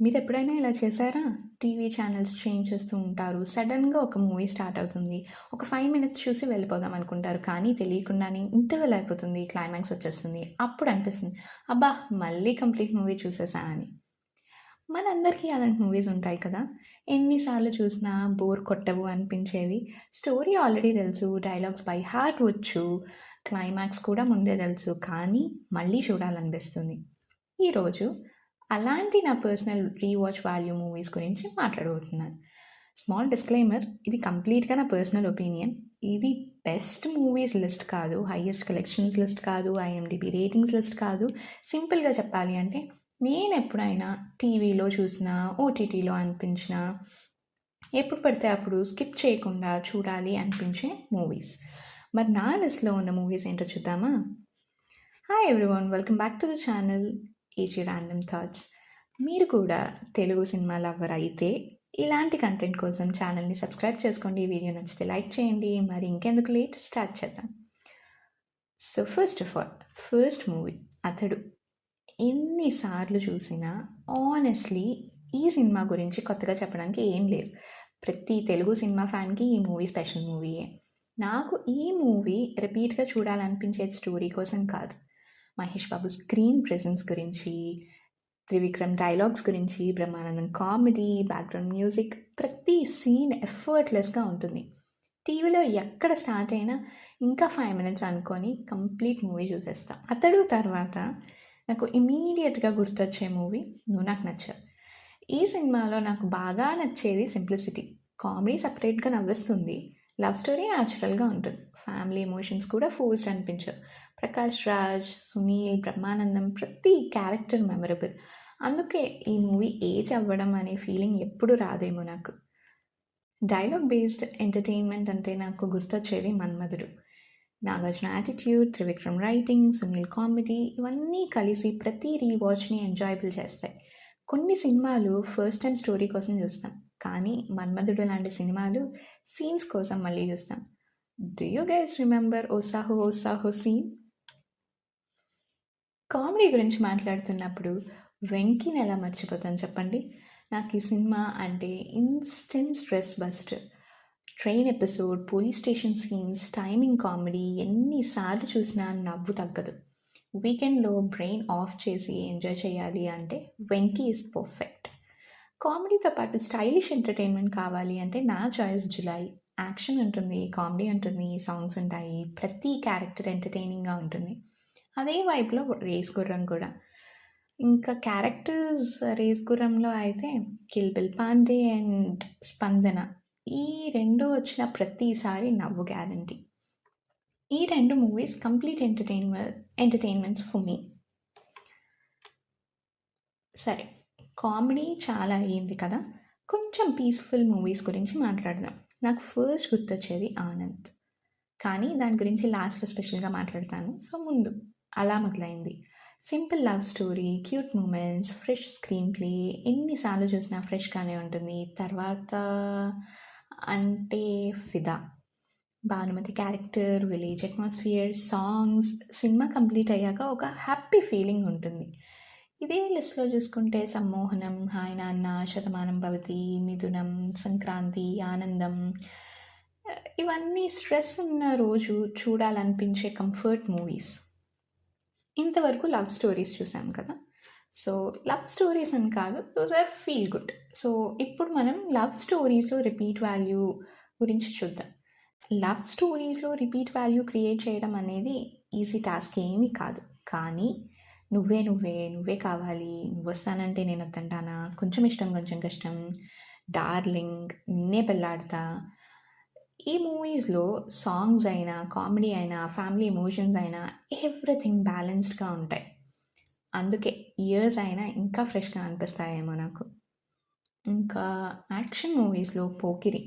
మీరెప్పుడైనా ఇలా చేశారా? టీవీ ఛానెల్స్ చేంజ్ చేస్తూ ఉంటారు. సడెన్‌గా ఒక మూవీ స్టార్ట్ అవుతుంది. ఒక 5 మినిట్స్ చూసి వెళ్ళిపోదాం అనుకుంటారు. కానీ తెలియకుండానే ఇంటర్వెల్ అయిపోతుంది. క్లైమాక్స్ వచ్చేస్తుంది. అప్పుడు అనిపిస్తుంది, అబ్బా! మళ్ళీ కంప్లీట్ మూవీ చూసేసా అని. మనందరికీ అలాంటి మూవీస్ ఉంటాయి కదా! ఎన్ని సార్లు చూసినా బోర్ కొట్టవు అనిపించేవి. స్టోరీ ఆల్రెడీ తెలుసు. డైలాగ్స్ బై హార్ట్ వచ్చు. క్లైమాక్స్ కూడా ముందే తెలుసు. కానీ మళ్ళీ చూడాలనిపిస్తుంది. ఈరోజు అలాంటి నా పర్సనల్ రీవాచ్ వాల్యూ మూవీస్ గురించి మాట్లాడబోతున్నాను. స్మాల్ డిస్క్లైమర్, ఇది కంప్లీట్గా నా పర్సనల్ ఒపీనియన్. ఇది బెస్ట్ మూవీస్ లిస్ట్ కాదు, హైయెస్ట్ కలెక్షన్స్ లిస్ట్ కాదు, ఐఎండిబి రేటింగ్స్ లిస్ట్ కాదు. సింపుల్గా చెప్పాలి అంటే నేను ఎప్పుడైనా టీవీలో చూసినా, ఓటీటీలో అనిపించినా, ఎప్పుడు పడితే అప్పుడు స్కిప్ చేయకుండా చూడాలి అనిపించే మూవీస్. మరి నా లిస్ట్లో ఉన్న మూవీస్ ఏంటో చూద్దామా? Hi everyone, welcome back to the channel AG random thoughts. మీరు కూడా తెలుగు సినిమా లవర్ అయితే ఇలాంటి కంటెంట్ కోసం ఛానల్ని సబ్స్క్రైబ్ చేసుకోండి. ఈ వీడియో నచ్చితే లైక్ చేయండి. మరి ఇంకెందుకు లేట్, స్టార్ట్ చేద్దాం. So first of all, first movie అతడు. ఎన్నిసార్లు చూసినా ఆనెస్ట్లీ ఈ సినిమా గురించి కొత్తగా చెప్పడానికి ఏం లేదు. ప్రతి తెలుగు సినిమా ఫ్యాన్కి ఈ మూవీ స్పెషల్ మూవీయే. నాకు ఈ మూవీ రిపీట్గా చూడాలనిపించే స్టోరీ కోసం కాదు, మహేష్ బాబు స్క్రీన్ ప్రెజెన్స్ గురించి, త్రివిక్రమ్ డైలాగ్స్ గురించి, బ్రహ్మానందం కామెడీ, బ్యాక్గ్రౌండ్ మ్యూజిక్, ప్రతి సీన్ ఎఫర్ట్లెస్గా ఉంటుంది. టీవీలో ఎక్కడ స్టార్ట్ అయినా ఇంకా 5 మినిట్స్ అనుకొని కంప్లీట్ మూవీ చూసేస్తా. అతడు తర్వాత నాకు ఇమీడియట్గా గుర్తొచ్చే మూవీ నువ్వు నాకు నచ్చావు. ఈ సినిమాలో నాకు బాగా నచ్చేది సింప్లిసిటీ. కామెడీ సపరేట్గా నవ్విస్తుంది, లవ్ స్టోరీ న్యాచురల్గా ఉంటుంది, ఫ్యామిలీ ఎమోషన్స్ కూడా ఫోర్స్డ్ అనిపించవు. ప్రకాష్ రాజ్, సునీల్, బ్రహ్మానందం ప్రతి క్యారెక్టర్ మెమరబుల్. అందుకే ఈ మూవీ ఏజ్ అవ్వడం అనే ఫీలింగ్ ఎప్పుడు రాదేమో నాకు. డైలాగ్ బేస్డ్ ఎంటర్టైన్మెంట్ అంటే నాకు గుర్తొచ్చేది Manmadhudu. Nagarjuna attitude, Trivikram writing, Sunil comedy, ఇవన్నీ కలిసి ప్రతి రీవాచ్ని ఎంజాయబుల్ చేస్తాయి. కొన్ని సినిమాలు ఫస్ట్ టైం స్టోరీ కోసం చూస్తాం, కానీ మన్మధుడు లాంటి సినిమాలు సీన్స్ కోసం మళ్ళీ చూస్తాం. డూ యూ గైస్ రిమెంబర్ ఓ సాహో ఓ సాహో సీన్? కామెడీ గురించి మాట్లాడుతున్నప్పుడు వెంకీని ఎలా మర్చిపోతాను చెప్పండి. నాకు ఈ సినిమా అంటే instant stress buster. Train episode, police station scenes, timing comedy ఎన్నిసార్లు చూసినా నవ్వు తగ్గదు. వీకెండ్లో బ్రెయిన్ ఆఫ్ చేసి ఎంజాయ్ చేయాలి అంటే వెంకీ ఈజ్ పర్ఫెక్ట్. కామెడీతో పాటు స్టైలిష్ ఎంటర్టైన్మెంట్ కావాలి అంటే నా చాయిస్ జులై. యాక్షన్ ఉంటుంది, కామెడీ ఉంటుంది, సాంగ్స్ ఉంటాయి, ప్రతి క్యారెక్టర్ ఎంటర్టైనింగ్గా ఉంటుంది. అదే వైపులో రేస్ గుర్రం కూడా. ఇంకా క్యారెక్టర్స్ రేస్ గుర్రంలో అయితే కిల్ బిల్ పాండే అండ్ స్పందన, ఈ రెండు వచ్చిన ప్రతిసారి నవ్వు గ్యారంటీ. ఈ రెండు movies complete entertainments for me. సరే, కామెడీ చాలా అయ్యింది కదా, కొంచెం పీస్ఫుల్ మూవీస్ గురించి మాట్లాడదాం. నాకు ఫస్ట్ గుర్తొచ్చేది ఆనంద్, కానీ దాని గురించి లాస్ట్లో స్పెషల్గా మాట్లాడతాను. సో ముందు అలా మొదలైంది. Simple love story, cute moments, fresh screen play, ఎన్నిసార్లు చూసినా ఫ్రెష్గానే ఉంటుంది. తర్వాత అంటే Fidaa, Bhanumathi character, village atmosphere, songs, cinema complete అయ్యాక ఒక హ్యాపీ ఫీలింగ్ ఉంటుంది. ఇదే లిస్ట్లో చూసుకుంటే సమ్మోహనం, హాయ్ నాన్న, శతమానం భవతి, మిథునం, సంక్రాంతి, ఆనందం, ఇవన్నీ స్ట్రెస్ ఉన్న రోజు చూడాలనిపించే కంఫర్ట్ మూవీస్. ఇంతవరకు లవ్ స్టోరీస్ చూసాం కదా, సో లవ్ స్టోరీస్ అని కాదు, those are feel good. So ఇప్పుడు మనం లవ్ స్టోరీస్లో రిపీట్ వాల్యూ గురించి చూద్దాం. లవ్ స్టోరీస్లో రిపీట్ వాల్యూ క్రియేట్ చేయడం అనేది ఈజీ టాస్క్ ఏమీ కాదు. కానీ నువ్వే నువ్వే నువ్వే కావాలి, నువ్వు వస్తానంటే నేను వద్దంటానా, కొంచెం ఇష్టం కొంచెం కష్టం, డార్లింగ్, నిన్నే పెళ్ళాడతా, ఈ మూవీస్లో సాంగ్స్ అయినా, కామెడీ అయినా, ఫ్యామిలీ ఎమోషన్స్ అయినా ఎవ్రీథింగ్ బ్యాలెన్స్డ్గా ఉంటాయి. అందుకే ఇయర్స్ అయినా ఇంకా ఫ్రెష్గా అనిపిస్తాయేమో నాకు. ఇంకా యాక్షన్ మూవీస్లో పోకిరి,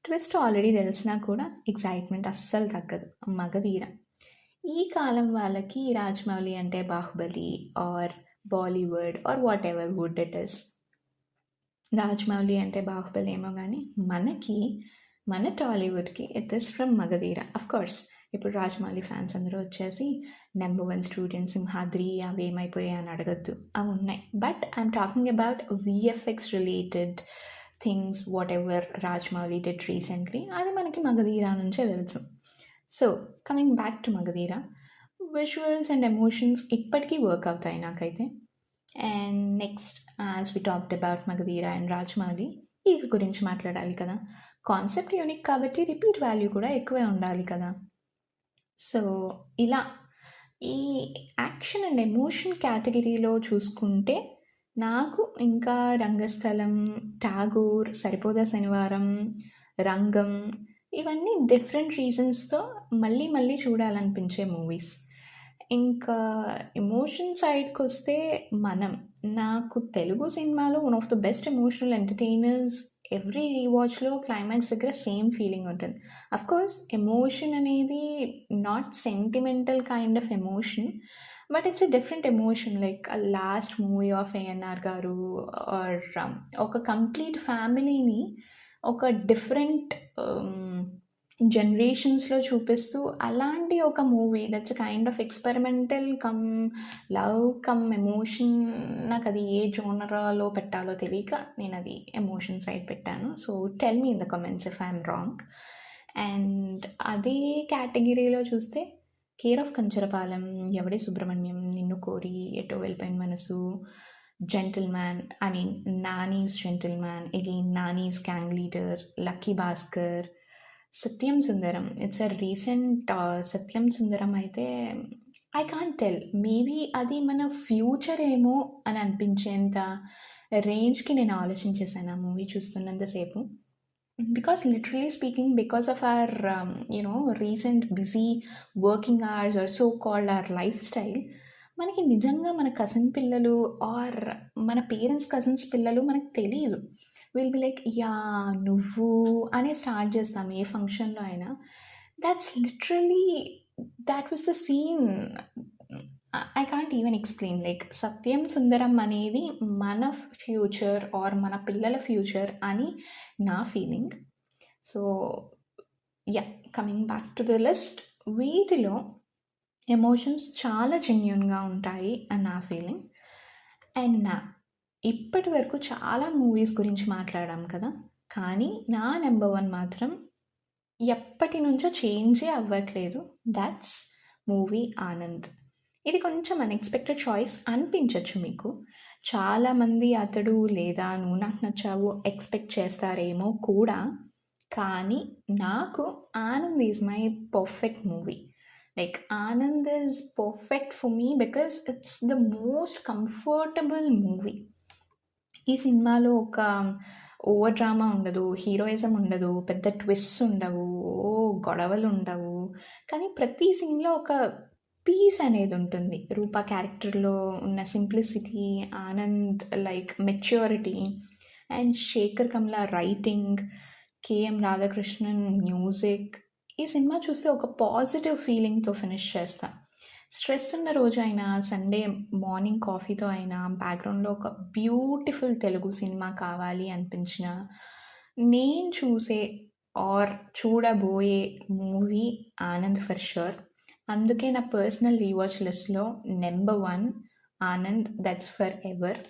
ట్విస్ట్ ఆల్రెడీ తెలిసినా కూడా ఎగ్జైట్మెంట్ అస్సలు తగ్గదు. మగధీర, ఈ కాలం వాళ్ళకి రాజమౌళి అంటే Baahubali or Bollywood or whatever wood it is. Rajamouli అంటే బాహుబలి ఏమో కానీ మన టాలీవుడ్కి it is from Magadheera. Of course ఇప్పుడు రాజమౌళి ఫ్యాన్స్ అందరూ వచ్చేసి నెంబర్ 1 స్టూడెంట్, సింహాద్రి అవి ఏమైపోయాయి అని అడగొద్దు. అవి ఉన్నాయి. But I'm talking about VFX related things whatever Rajamouli did recently, అది మనకి మగధీర నుంచే తెలుసు. So coming back to Magadheera, visuals and emotions ఇప్పటికీ వర్క్ అవుతాయి నాకైతే. And next, as we talked about Magadheera and Rajamouli, Eega గురించి మాట్లాడాలి కదా. కాన్సెప్ట్ యూనిక్ కాబట్టి రిపీట్ వాల్యూ కూడా ఎక్కువే ఉండాలి కదా. సో ఇలా ఈ యాక్షన్ అండ్ ఎమోషన్ కేటగిరీలో చూసుకుంటే నాకు ఇంకా రంగస్థలం, ఠాగూర్, సరిపోదా శనివారం, రంగం, ఇవన్నీ డిఫరెంట్ రీజన్స్తో మళ్ళీ మళ్ళీ చూడాలనిపించే మూవీస్. ఇంకా ఎమోషన్ సైడ్కి వస్తే నాకు తెలుగు సినిమాలో one of the best emotional entertainers. Every రీవాచ్లో క్లైమాక్స్ దగ్గర సేమ్ ఫీలింగ్ ఉంటుంది. అఫ్కోర్స్ ఎమోషన్ అనేది not sentimental kind of emotion, but it's a different emotion. Like last movie of ANR garu or ఒక కంప్లీట్ ఫ్యామిలీని ఒక డిఫరెంట్ జనరేషన్స్లో చూపిస్తూ అలాంటి ఒక movie that's kind of experimental come love come emotion. నాకు అది ఏ జోనరాలో పెట్టాలో తెలియక నేను అది ఎమోషన్ సైడ్ పెట్టాను. So tell me in the comments if I'm wrong. And అదే కేటగిరీలో చూస్తే కేర్ ఆఫ్ కంచరపాలెం, ఎవడే సుబ్రహ్మణ్యం, నిన్ను కోరి, Eto Vellipoyina Manasu, Gentleman, I mean Nani's Gentleman, again Nani's Gang Leader, Lucky Bhaskar, Satyam Sundaram. It's a recent Satyam Sundaram అయితే ఐ కాంట్ టెల్, మేబీ అది మన ఫ్యూచర్ ఏమో అని అనిపించేంత రేంజ్కి నేను ఆలోచించేసాను ఆ మూవీ చూస్తున్నంతసేపు. Because literally speaking, because of our recent busy working hours or so called our lifestyle, మనకి నిజంగా మన కజిన్ పిల్లలు ఆర్ మన పేరెంట్స్ కజిన్స్ పిల్లలు మనకు తెలియదు. విల్ బి లైక్ యా నువ్వు అనే స్టార్ట్ చేస్తాం ఏ ఫంక్షన్లో అయినా. That's literally that was the scene. I can't even explain. Like Satyam Sundaram అనేది మన ఫ్యూచర్ ఆర్ మన పిల్లల ఫ్యూచర్ అని నా feeling. So yeah, coming back to the list, వీటిలో ఎమోషన్స్ చాలా జెన్యూన్గా ఉంటాయి అని నా ఫీలింగ్. అండ్ ఇప్పటి వరకు చాలా మూవీస్ గురించి మాట్లాడాం కదా, కానీ నా నెంబర్ 1 మాత్రం ఎప్పటి నుంచో చేంజే అవ్వట్లేదు. That's movie Anand. ఇది కొంచెం అన్ఎక్స్పెక్టెడ్ చాయిస్ అనిపించవచ్చు మీకు. చాలామంది అతడు లేదా నువ్వు నాకు నచ్చావు ఎక్స్పెక్ట్ చేస్తారేమో కూడా, కానీ నాకు Anand is my perfect movie. Like Anand is perfect for me because it's the most comfortable movie. ఈ సినిమాలో ఒక ఓవర్ డ్రామా ఉండదు, హీరోయిజం ఉండదు, పెద్ద ట్విస్ట్ ఉండవు, గొడవలు ఉండవు, కానీ ప్రతి సీన్లో ఒక పీస్ అనేది ఉంటుంది. రూపా క్యారెక్టర్లో ఉన్న simplicity, Anand like maturity, and Sekhar Kammula writing, KM Radhakrishnan music. ఈ సినిమా చూస్తే ఒక పాజిటివ్ ఫీలింగ్తో ఫినిష్ చేస్తా. స్ట్రెస్ ఉన్న రోజు అయినా, సండే మార్నింగ్ కాఫీతో అయినా బ్యాక్గ్రౌండ్లో ఒక బ్యూటిఫుల్ తెలుగు సినిమా కావాలి అనిపించిన నేను చూసే ఆర్ చూడబోయే మూవీ ఆనంద్ ఫర్ షూర్. అందుకే నా పర్సనల్ రీవాచ్ లిస్ట్లో number 1 Anand. That's for ever,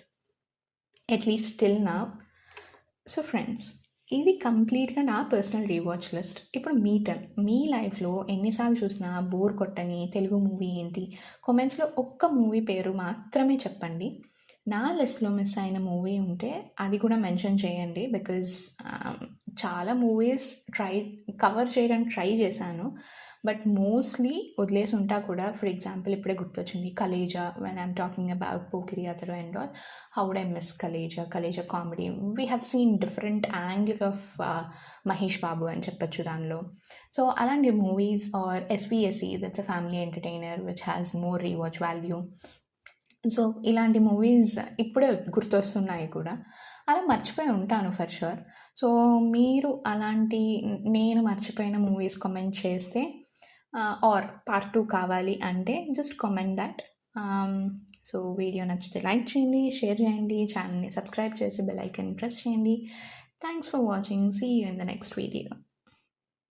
at least still now. So friends, ఇది కంప్లీట్గా నా పర్సనల్ రీవాచ్ లిస్ట్. ఇప్పుడు మీ లైఫ్లో ఎన్నిసార్లు చూసినా బోర్ కొట్టని తెలుగు మూవీ ఏంటి? కామెంట్స్లో ఒక్క మూవీ పేరు మాత్రమే చెప్పండి. నా లిస్ట్లో మిస్ అయిన మూవీ ఉంటే అది కూడా మెన్షన్ చేయండి. బికాజ్ చాలా మూవీస్ కవర్ చేయడానికి ట్రై చేశాను, బట్ మోస్ట్లీ వదిలేసి ఉంటా కూడా. ఫర్ ఎగ్జాంపుల్ ఇప్పుడే గుర్తొచ్చింది Khaleja. When I'm talking about Pokiri Athadu and all, how would I miss Khaleja comedy. We have seen different angle of Mahesh Babu అని చెప్పొచ్చు దానిలో. సో అలాంటి movies or SVSC, that's a family entertainer which has more rewatch value. So ఇలాంటి movies ఇప్పుడే గుర్తొస్తున్నాయి కూడా. అలా మర్చిపోయి ఉంటాను ఫర్ షూర్. సో మీరు అలాంటి నేను మర్చిపోయిన మూవీస్ కామెంట్ చేస్తే ఆర్ పార్ట్ 2 కావాలి అంటే just comment that. So video నచ్చితే లైక్ చేయండి, షేర్ చేయండి, ఛానల్ని సబ్స్క్రైబ్ చేసి బెల్ ఐకాన్ ప్రెస్ చేయండి. Thanks for watching. See you in the next video.